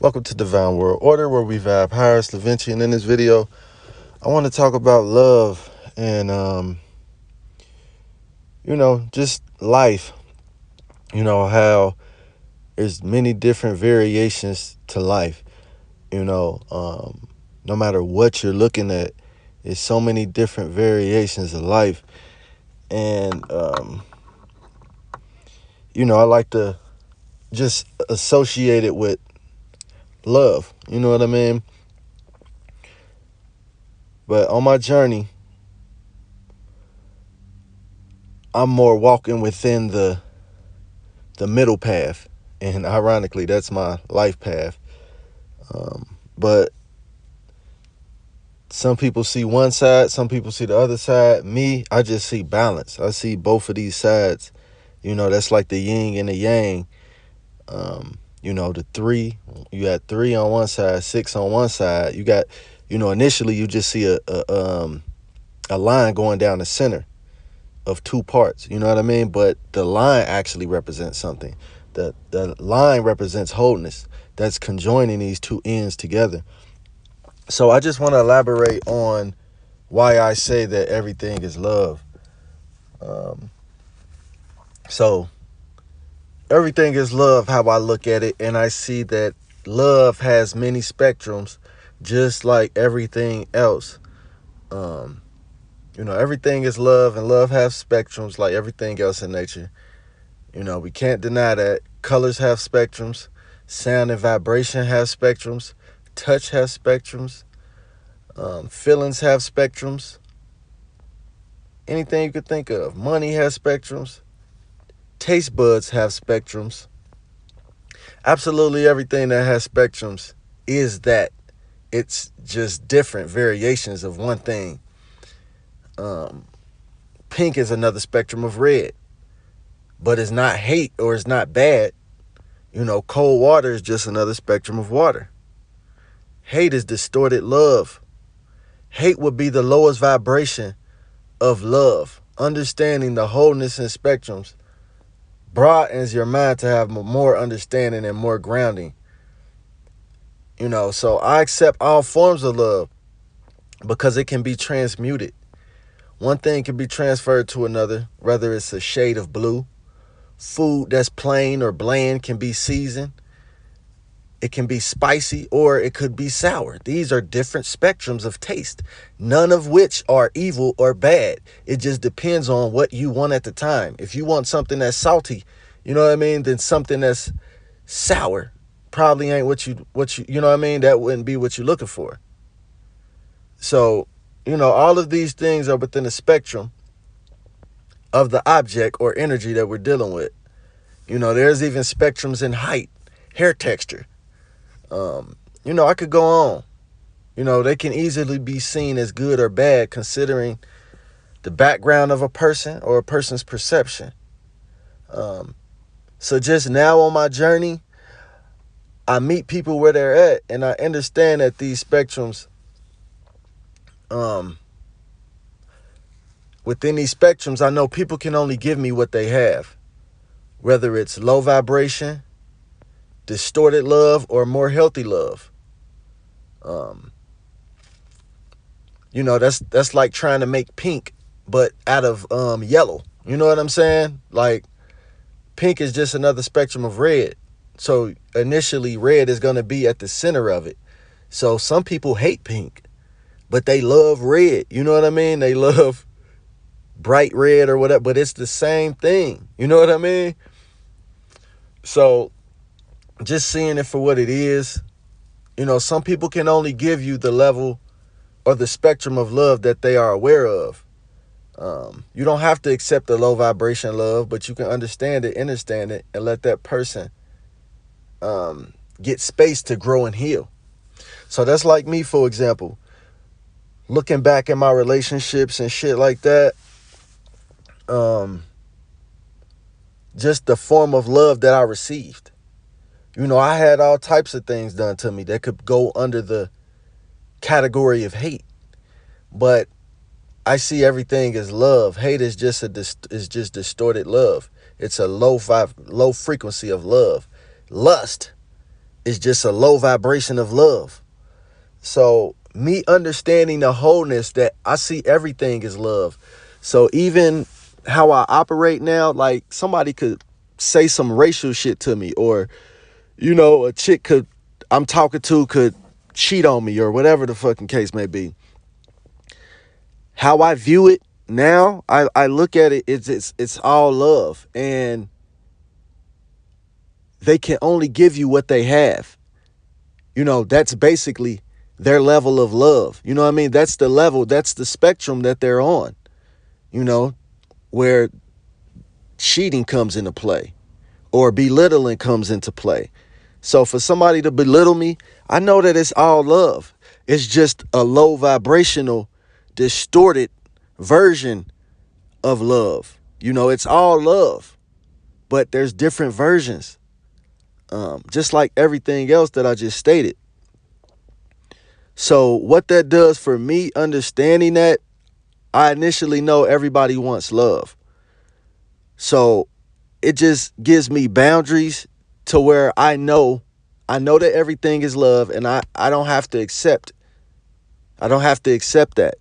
Welcome to Divine World Order, where we vibe higher, Da Vinci. And in this video, I want to talk about love and, just life. How there's many different variations to life. No matter what you're looking at, there's so many different variations of life. And, I like to just associate it with love. You know what I mean? But on my journey, I'm more walking within the middle path. And ironically, that's my life path. But some people see one side, some people see the other side. Me, I just see balance. I see both of these sides. That's like the yin and the yang. The three, you got 3 on one side, 6 on one side. You got, initially you just see a line going down the center of 2 parts. You know what I mean? But the line actually represents something. The line represents wholeness that's conjoining these 2 ends together. So I just want to elaborate on why I say that everything is love. So everything is love, how I look at it, and I see that love has many spectrums, just like everything else. Everything is love, and love has spectrums like everything else in nature. We can't deny that. Colors have spectrums. Sound and vibration have spectrums. Touch has spectrums. Feelings have spectrums. Anything you could think of. Money has spectrums. Taste buds have spectrums. Absolutely everything that has spectrums is that. It's just different variations of one thing. Pink is another spectrum of red. But it's not hate or it's not bad. Cold water is just another spectrum of water. Hate is distorted love. Hate would be the lowest vibration of love. Understanding the wholeness and spectrums broadens your mind to have more understanding and more grounding. So I accept all forms of love because it can be transmuted. One thing can be transferred to another, whether it's a shade of blue. Food that's plain or bland can be seasoned. It can be spicy or it could be sour. These are different spectrums of taste, none of which are evil or bad. It just depends on what you want at the time. If you want something that's salty, then something that's sour probably ain't what you that wouldn't be what you're looking for. So, all of these things are within the spectrum of the object or energy that we're dealing with. There's even spectrums in height, hair texture. I could go on. They can easily be seen as good or bad considering the background of a person or a person's perception. So just now on my journey, I meet people where they're at, and I understand that these spectrums, within these spectrums, I know people can only give me what they have, whether it's low vibration, distorted love, or more healthy love. That's like trying to make pink, but out of yellow. You know what I'm saying? Like, pink is just another spectrum of red. So initially, red is going to be at the center of it. So some people hate pink, but they love red. You know what I mean? They love bright red or whatever, but it's the same thing. You know what I mean? So just seeing it for what it is, some people can only give you the level or the spectrum of love that they are aware of. You don't have to accept the low vibration love, but you can understand it, understand it, and let that person get space to grow and heal. So that's like me, for example, looking back at my relationships and shit like that. Just the form of love that I received. I had all types of things done to me that could go under the category of hate. But I see everything as love. Hate is just distorted love. It's a low frequency of love. Lust It's just a low vibration of love. So me understanding the wholeness, that I see everything as love. So even how I operate now, like somebody could say some racial shit to me, or, a chick I'm talking to could cheat on me, or whatever the fucking case may be. How I view it now, I look at it, it's all love. And they can only give you what they have. That's basically their level of love. You know what I mean? That's the level, that's the spectrum that they're on, where cheating comes into play or belittling comes into play. So for somebody to belittle me, I know that it's all love. It's just a low vibrational, distorted version of love. It's all love, but there's different versions. Just like everything else that I just stated. So what that does for me, understanding that, I initially know everybody wants love. So it just gives me boundaries to where I know that everything is love, and I don't have to accept. I don't have to accept that.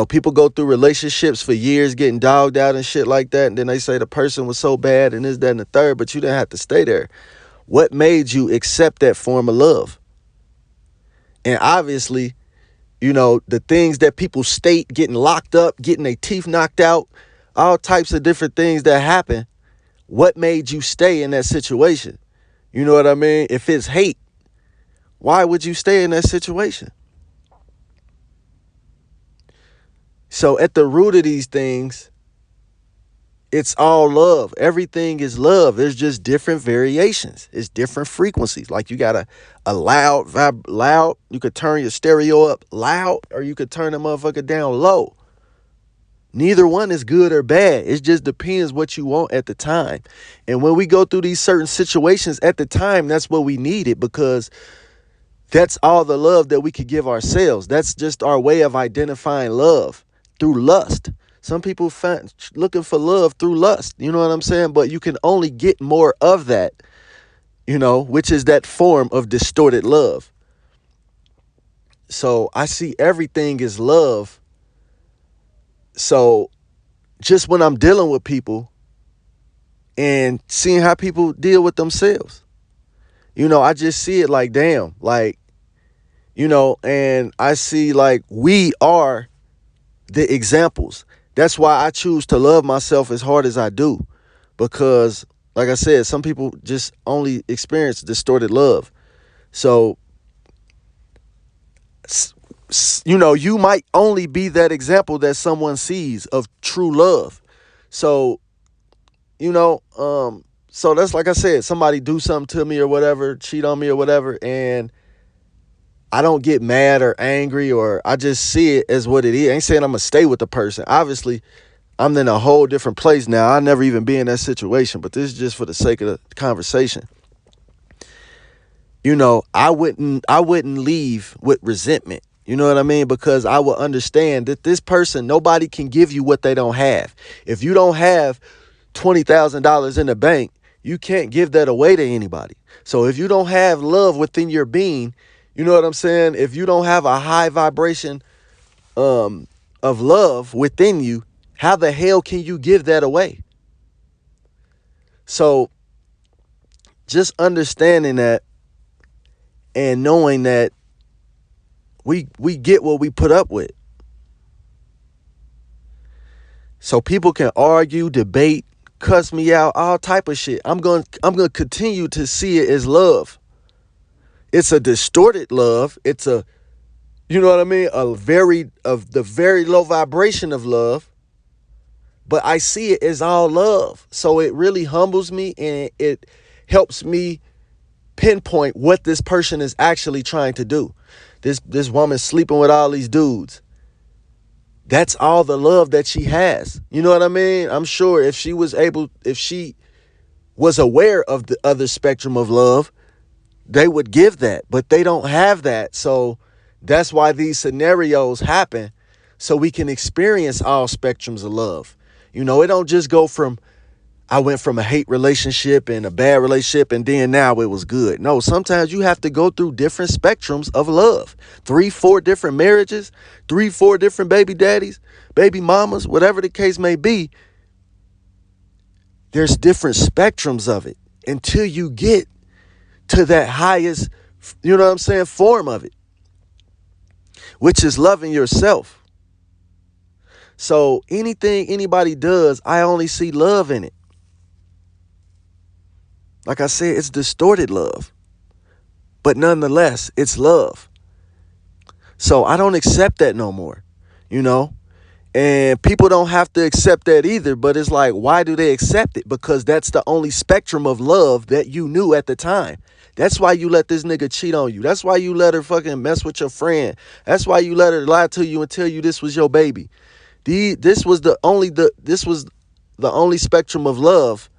People go through relationships for years getting dogged out and shit like that, and then they say the person was so bad and this, that, and the third, but you didn't have to stay there. What made you accept that form of love? And obviously, the things that people state, getting locked up, getting their teeth knocked out, all types of different things that happen. What made you stay in that situation? You know what I mean? If it's hate, why would you stay in that situation? So at the root of these things, it's all love. Everything is love. There's just different variations. It's different frequencies. Like you got a loud. You could turn your stereo up loud, or you could turn the motherfucker down low. Neither one is good or bad. It just depends what you want at the time. And when we go through these certain situations at the time, that's what we needed, because that's all the love that we could give ourselves. That's just our way of identifying love, through lust. Some people find looking for love through lust. You know what I'm saying? But you can only get more of that, which is that form of distorted love. So I see everything as love. So just when I'm dealing with people and seeing how people deal with themselves, I just see it like, damn, like, and I see like we are the examples. That's why I choose to love myself as hard as I do, because like I said, some people just only experience distorted love. So, you might only be that example that someone sees of true love. So, so that's like I said, somebody do something to me or whatever, cheat on me or whatever, and I don't get mad or angry, or I just see it as what it is. I ain't saying I'm going to stay with the person. Obviously, I'm in a whole different place now. I'll never even be in that situation, but this is just for the sake of the conversation. I wouldn't leave with resentment. You know what I mean? Because I would understand that this person, nobody can give you what they don't have. If you don't have $20,000 in the bank, you can't give that away to anybody. So if you don't have love within your being, you know what I'm saying? If you don't have a high vibration of love within you, how the hell can you give that away? So just understanding that and knowing that we get what we put up with. So people can argue, debate, cuss me out, all type of shit. I'm going to continue to see it as love. It's a distorted love. It's a, you know what I mean? The very low vibration of love. But I see it as all love. So it really humbles me, and it helps me pinpoint what this person is actually trying to do. This woman sleeping with all these dudes. That's all the love that she has. You know what I mean? I'm sure if she was aware of the other spectrum of love, they would give that, but they don't have that. So that's why these scenarios happen, so we can experience all spectrums of love. It don't just go from I went from a hate relationship and a bad relationship and then now it was good. No, sometimes you have to go through different spectrums of love. 3, 4 different marriages, 3, 4 different baby daddies, baby mamas, whatever the case may be. There's different spectrums of it until you get to that highest, you know what I'm saying, form of it, which is loving yourself. So anything anybody does, I only see love in it. Like I said, it's distorted love. But nonetheless, it's love. So I don't accept that no more, you know? And people don't have to accept that either. But it's like, why do they accept it? Because that's the only spectrum of love that you knew at the time. That's why you let this nigga cheat on you. That's why you let her fucking mess with your friend. That's why you let her lie to you and tell you this was your baby. This was the only spectrum of love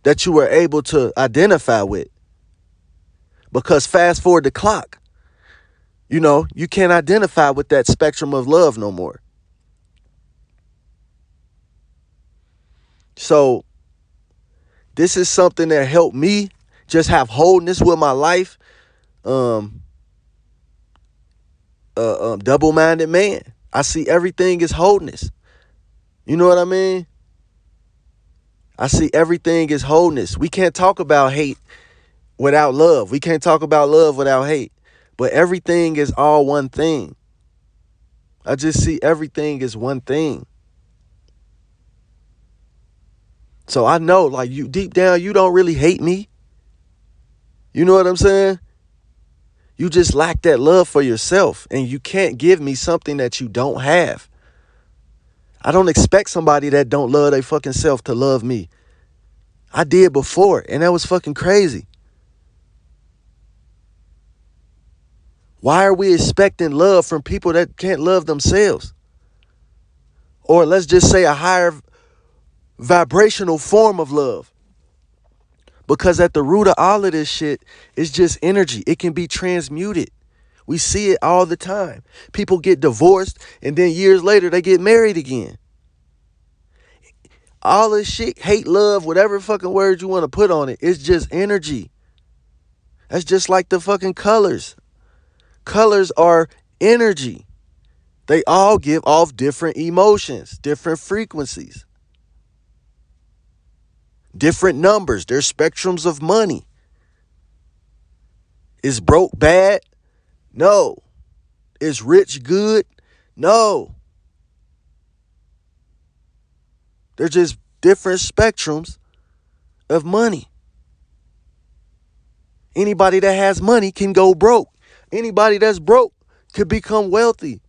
that you were able to identify with. Because fast forward the clock, you know, you can't identify with that spectrum of love no more. So this is something that helped me just have wholeness with my life. Double-minded man. I see everything as wholeness. You know what I mean? I see everything as wholeness. We can't talk about hate without love. We can't talk about love without hate. But everything is all one thing. I just see everything as one thing. So I know, like, you deep down, you don't really hate me. You know what I'm saying? You just lack that love for yourself, and you can't give me something that you don't have. I don't expect somebody that don't love their fucking self to love me. I did before, and that was fucking crazy. Why are we expecting love from people that can't love themselves? Or let's just say a higher vibrational form of love. Because at the root of all of this shit is just energy. It can be transmuted. We see it all the time. People get divorced and then years later they get married again. All this shit, hate, love, whatever fucking word you want to put on it, it's just energy. That's just like the fucking colors. Colors are energy. They all give off different emotions, different frequencies, different numbers. They're spectrums of money. Is broke bad? No. Is rich good? No. They're just different spectrums of money. Anybody that has money can go broke. Anybody that's broke could become wealthy.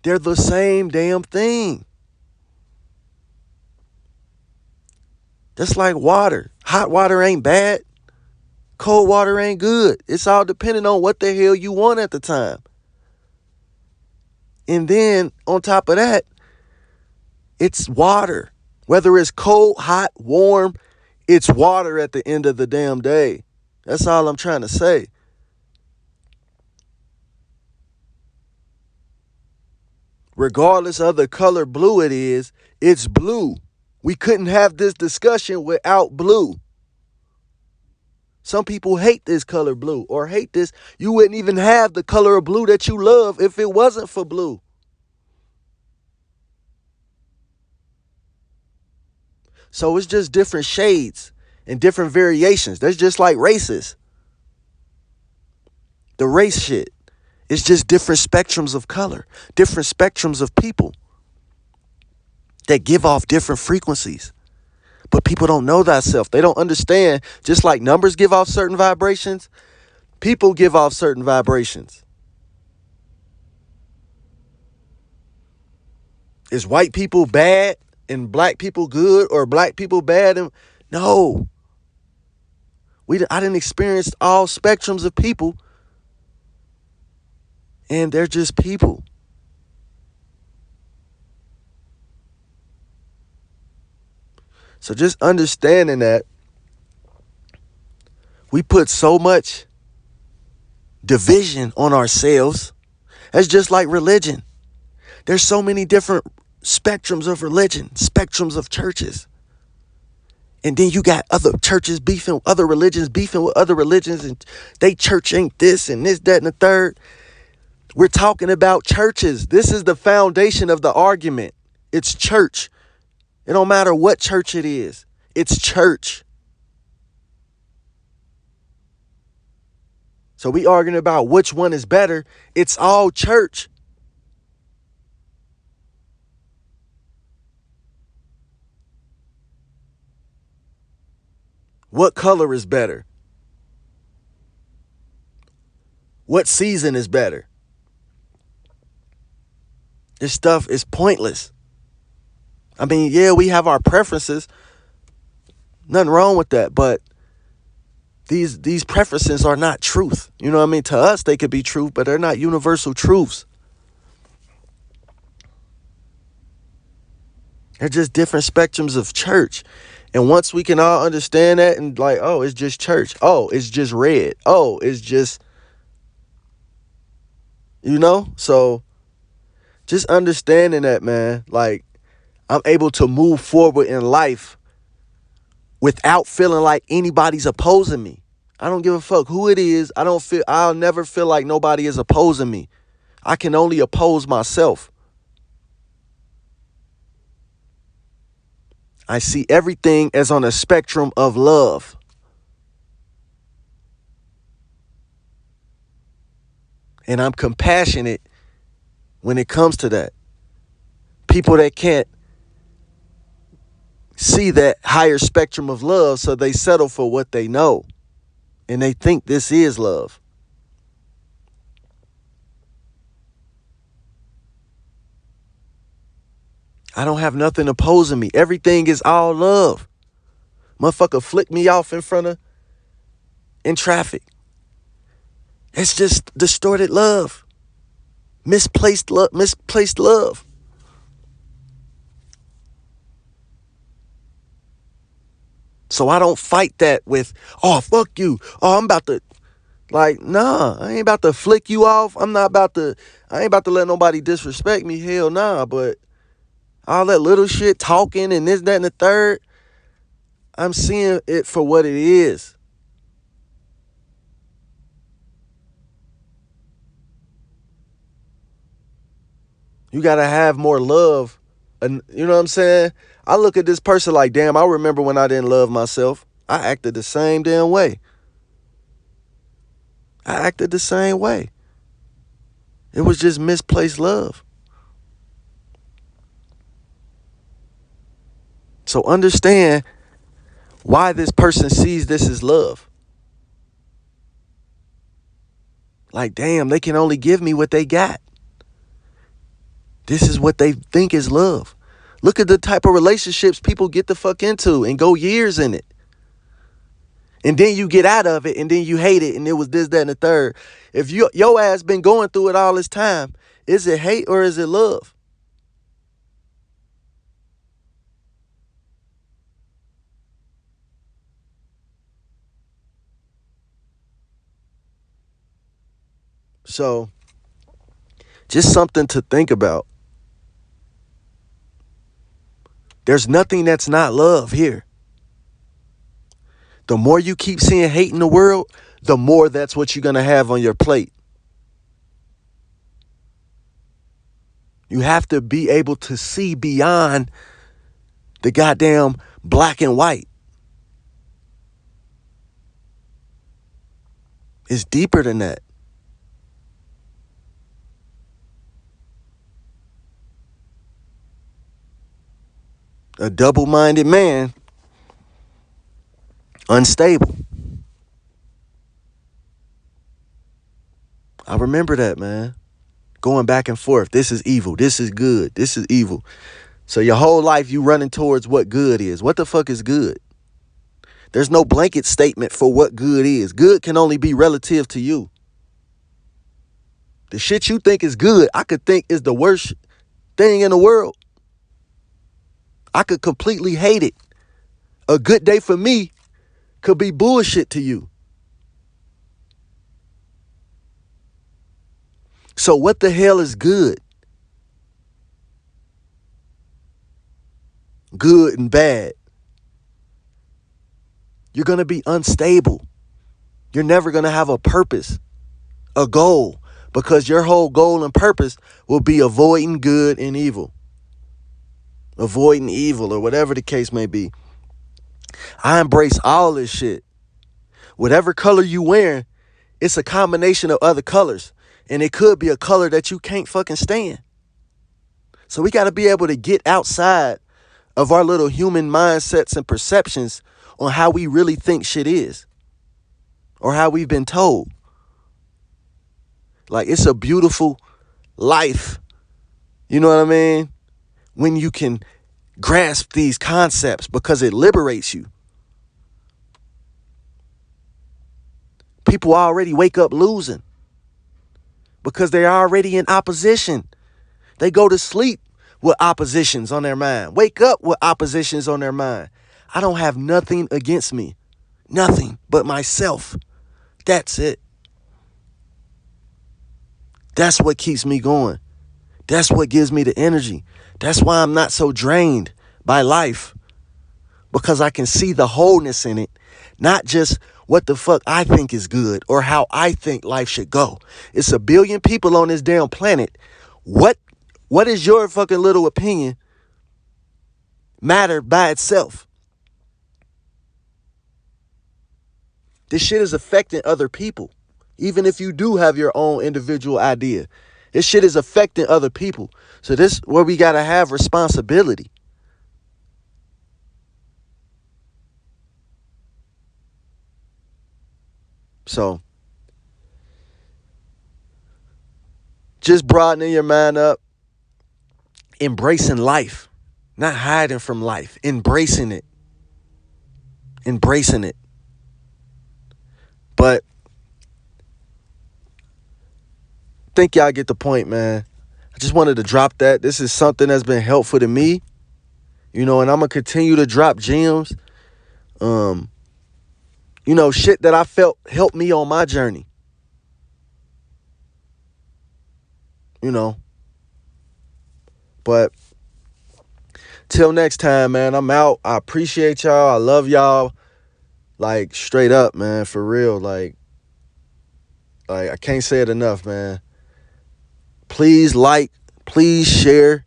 They're the same damn thing. That's like water. Hot water ain't bad. Cold water ain't good. It's all depending on what the hell you want at the time. And then on top of that, it's water. Whether it's cold, hot, warm, it's water at the end of the damn day. That's all I'm trying to say. Regardless of the color blue it is, it's blue. We couldn't have this discussion without blue. Some people hate this color blue or hate this. You wouldn't even have the color of blue that you love if it wasn't for blue. So it's just different shades and different variations. That's just like races. The race shit. It's just different spectrums of color, different spectrums of people that give off different frequencies. But people don't know thyself. They don't understand. Just like numbers give off certain vibrations, people give off certain vibrations. Is white people bad and black people good, or black people bad? And no. I didn't experience all spectrums of people, and they're just people. So just understanding that we put so much division on ourselves. That's just like religion. There's so many different spectrums of religion, spectrums of churches. And then you got other churches beefing, other religions beefing with other religions, and they church ain't this and this, that, and the third. We're talking about churches. This is the foundation of the argument. It's church. It don't matter what church it is. It's church. So we arguing about which one is better. It's all church. What color is better? What season is better? This stuff is pointless. I mean, yeah, we have our preferences. Nothing wrong with that, but these preferences are not truth. You know what I mean? To us, they could be truth, but they're not universal truths. They're just different spectrums of church. And once we can all understand that and like, oh, it's just church. Oh, it's just red. Oh, it's just, so just understanding that, man, like I'm able to move forward in life without feeling like anybody's opposing me. I don't give a fuck who it is. I'll never feel like nobody is opposing me. I can only oppose myself. I see everything as on a spectrum of love. And I'm compassionate when it comes to that. People that can't see that higher spectrum of love, so they settle for what they know. And they think this is love. I don't have nothing opposing me. Everything is all love. Motherfucker flick me off in traffic. It's just distorted love. Misplaced love. So I don't fight that with, oh, fuck you. Oh, I'm about to, like, nah, I ain't about to flick you off. I ain't about to let nobody disrespect me. Hell nah. But all that little shit, talking and this, that, and the third, I'm seeing it for what it is. You got to have more love. And you know what I'm saying? I look at this person like, damn, I remember when I didn't love myself. I acted the same damn way. It was just misplaced love. So understand why this person sees this as love. Like, damn, they can only give me what they got. This is what they think is love. Look at the type of relationships people get the fuck into and go years in it. And then you get out of it and then you hate it and it was this, that, and the third. If your ass been going through it all this time, is it hate or is it love? So, just something to think about. There's nothing that's not love here. The more you keep seeing hate in the world, the more that's what you're going to have on your plate. You have to be able to see beyond the goddamn black and white. It's deeper than that. A double-minded man, unstable. I remember that, man. Going back and forth. This is evil. This is good. This is evil. So your whole life you running towards what good is. What the fuck is good? There's no blanket statement for what good is. Good can only be relative to you. The shit you think is good, I could think is the worst thing in the world. I could completely hate it. A good day for me could be bullshit to you. So what the hell is good? good and bad. You're going to be unstable. You're never going to have a purpose, a goal, because your whole goal and purpose will be avoiding good and evil, avoiding evil, or whatever the case may be. I embrace all this shit. Whatever color you wearing, it's a combination of other colors, and it could be a color that you can't fucking stand. So we got to be able to get outside of our little human mindsets and perceptions on how we really think shit is, or how we've been told. Like, it's a beautiful life, you know what I mean, when you can grasp these concepts, because it liberates you. People already wake up losing because they're already in opposition. They go to sleep with oppositions on their mind, wake up with oppositions on their mind. I don't have nothing against me, nothing but myself. That's it. That's what keeps me going. That's what gives me the energy. That's why I'm not so drained by life, because I can see the wholeness in it, not just what the fuck I think is good or how I think life should go. It's a billion people on this damn planet. What is your fucking little opinion matter by itself? This shit is affecting other people. Even if you do have your own individual idea, this shit is affecting other people. So this is where we got to have responsibility. So just broadening your mind up, embracing life, not hiding from life, embracing it. Embracing it. But I think y'all get the point, man. I just wanted to drop that. This is something that's been helpful to me, you know, and I'm going to continue to drop gems. You know, shit that I felt helped me on my journey. You know. But till next time, man, I'm out. I appreciate y'all. I love y'all. Like, straight up, man, for real. Like I can't say it enough, man. Please like, please share.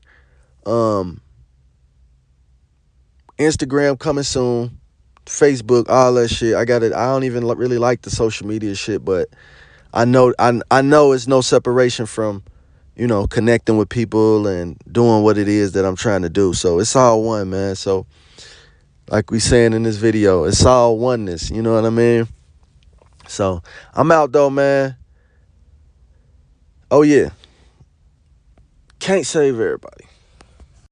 Instagram coming soon. Facebook, all that shit. I got it. I don't even really like the social media shit, but I know it's no separation from, you know, connecting with people and doing what it is that I'm trying to do. So it's all one, man. So like we saying in this video, it's all oneness. You know what I mean? So I'm out though, man. Oh yeah. Can't save everybody.